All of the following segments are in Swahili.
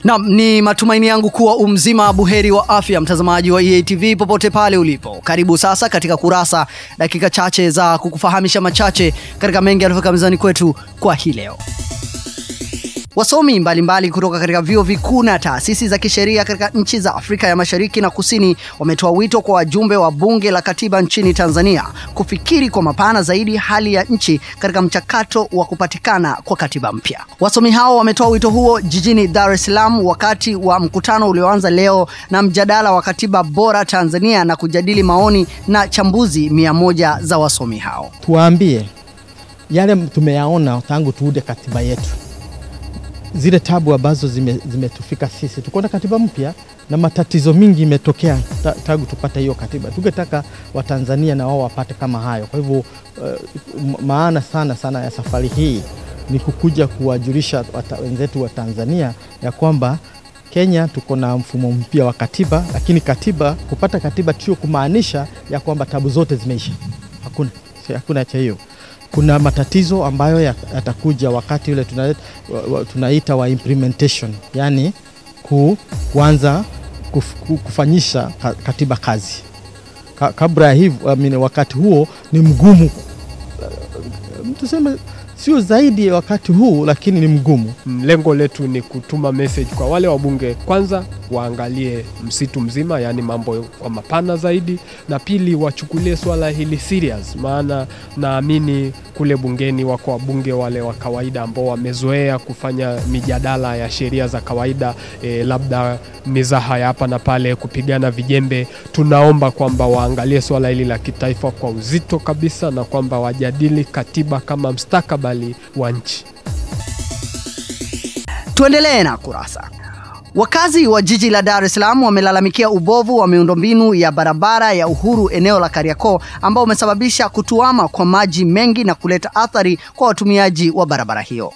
Naam, ni matumaini yangu kuwa umzima buheri wa afya, mtazamaji wa EATV popote pale ulipo. Karibu sasa katika Kurasa, dakika chache za kukufahamisha machache katika mengi yanayofika mezani kwetu kwa hii leo. Wasomi mbalimbali kutoka katika vyuo vikuu na taasisi za kisheria katika nchi za Afrika ya Mashariki na Kusini wametoa wito kwa wajumbe wa Bunge la Katiba nchini Tanzania kufikiri kwa mapana zaidi hali ya nchi katika mchakato wa kupatikana kwa katiba mpya. Wasomi hao wametoa wito huo jijini Dar es Salaam wakati wa mkutano ulioanza leo na mjadala wa katiba bora Tanzania na kujadili maoni na chambuzi 100 za wasomi hao. Tuambie yale tumeyaona tangu tuude katiba yetu. Zile tabu ambazo zimetufika sisi. Tuko na katiba mpya na matatizo mingi imetokea tangu tupate hiyo katiba. Tungetaka Watanzania na wao wapate kama hayo. Kwa hivyo maana sana ya safari hii ni kukuja kuwajulisha wenzetu wa Tanzania ya kwamba Kenya tuko na mfumo mpya wa katiba, lakini kupata katiba sio kumaanisha ya kwamba tabu zote zimeisha. Hakuna cha hiyo. Kuna matatizo ambayo yatakuja wakati ule tunaita wa implementation, yani kuanza kufanyisha katiba kazi. Kabla ya hivyo, wakati huo ni mgumu. Tuseme sio zaidi wakati huu, lakini ni mgumu. Lengo letu ni kutuma message kwa wale wabunge, kwanza waangalie msitu mzima, yani mambo kwa mapana zaidi, na pili wachukulie swala hili serious, maana naamini kule bungeni wako wabunge wale wa kawaida ambao wamezoea kufanya mijadala ya sheria za kawaida, labda mizaha ya hapa na pale, kupigana vijembe. Tunaomba kwamba waangalie swala hili la kitaifa kwa uzito kabisa na kwamba wajadili katiba kama mstakabali wa nchi. Tuendelee na Kurasa. Wakazi wa jiji la Dar es Salaam wamelalamikia ubovu wa miundombinu ya barabara ya Uhuru eneo la Kariakoo ambao umesababisha kutuama kwa maji mengi na kuleta athari kwa watumiaji wa barabara hiyo.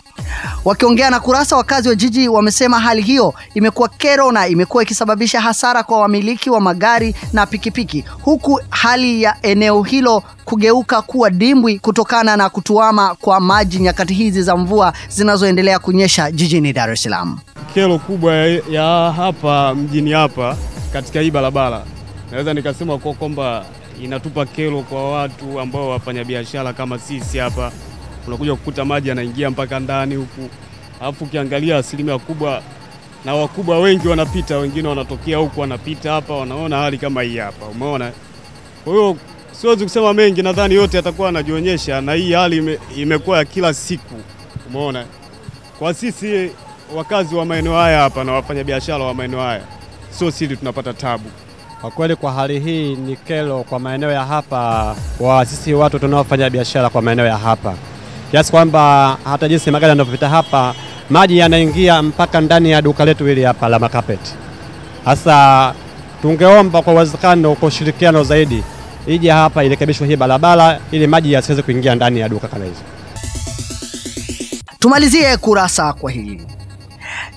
Wakiongea na Kurasa, wakazi wa jiji wamesema hali hiyo imekuwa kero na imekuwa ikisababisha hasara kwa wamiliki wa magari na pikipiki, huku hali ya eneo hilo kugeuka kuwa dimbwi kutokana na kutuama kwa maji nyakati hizi za mvua zinazoendelea kunyesha jijini Dar es Salaam. Kero kubwa ya hapa mjini hapa katika hii barabara, naweza nikasema kwa kwamba inatupa kero kwa watu ambao wafanya biashara kama sisi hapa. Unakuja kukuta maji yanaingia mpaka ndani huku. Alafu ukiangalia asilimia kubwa na wakubwa wengi wanapita, wengine wanatokea huku wanapita hapa, wanaona hali kama hii hapa. Umeona? Kwa hiyo siwezi kusema mengi, nadhani yote yatakuwa yanajionyesha, na hii hali imekuwa ya kila siku. Umeona? Kwa sisi wakazi wa maeneo haya hapa na wafanya biashara wa maeneo haya, sio sisi tunapata tabu. Kwa kweli kwa hali hii ni kero kwa maeneo ya hapa, kwa sisi watu tunaofanya biashara kwa maeneo ya hapa. Kiasi kwamba hata jinsi magari yanapita hapa, maji yanaingia mpaka ndani ya duka letu hili hapa la makapeti. Hasa tungeomba kwa uwezekano kwa ushirikiano zaidi ije hapa irekebishwe hii barabara ili maji yasiweze kuingia ndani ya duka kama hizo. Tumalizie Kurasa kwa hili.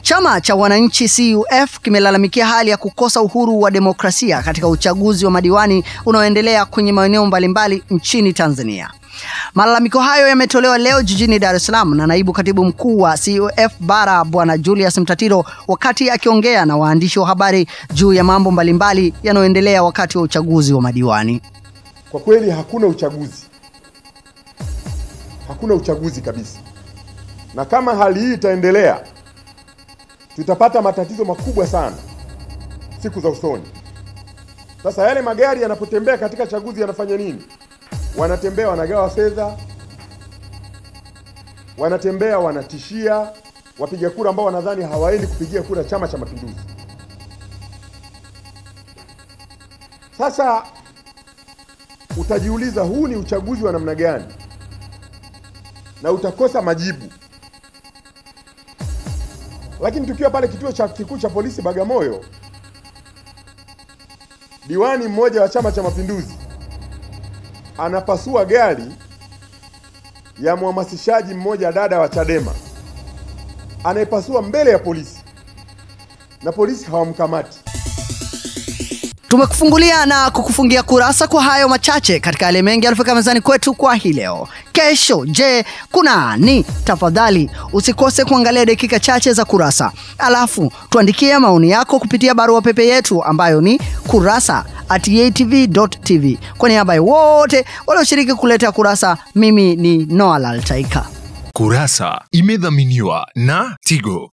Chama cha wananchi CUF kimelalamikia hali ya kukosa uhuru wa demokrasia katika uchaguzi wa madiwani unaoendelea kwenye maeneo mbalimbali nchini Tanzania. Malalamiko hayo yametolewa leo jijini Dar es Salaam na naibu katibu mkuu wa CUF Bara Bwana Julius Mtatiro wakati akiongea na waandishi wa habari juu ya mambo mbalimbali yanayoendelea wakati wa uchaguzi wa madiwani. Kwa kweli hakuna uchaguzi. Hakuna uchaguzi kabisa. Na kama hali hii itaendelea, tutapata matatizo makubwa sana siku za usoni. Sasa yale magari yanapotembea katika chaguzi yanafanya nini? Wanatembea wanagawa fedha, wanatembea wanatishia wapiga kura ambao wanadhani hawaendi kupigia kura Chama cha Mapinduzi. Sasa utajiuliza, huu ni uchaguzi wa namna gani? Na utakosa majibu. Lakini tukiwa pale kituo kikuu cha polisi Bagamoyo, diwani mmoja wa Chama cha Mapinduzi anapasua gari ya mhamasishaji mmoja dada wa Chadema, anayepasua mbele ya polisi, na polisi hawamkamati. Tumekufungulia na kukufungia kurasa kwa hayo machache katika yale mengi yaliyofika mezani kwetu kwa hii leo. Kesho, je, kuna ni? Tafadhali usikose kuangalia dakika chache za kurasa. Alafu tuandikie maoni yako kupitia barua pepe yetu ambayo ni kurasa@eatv.tv. Kwa niaba ya wote walioshiriki kuleta kurasa, mimi ni Noah Laltaika. Kurasa imedhaminiwa na Tigo.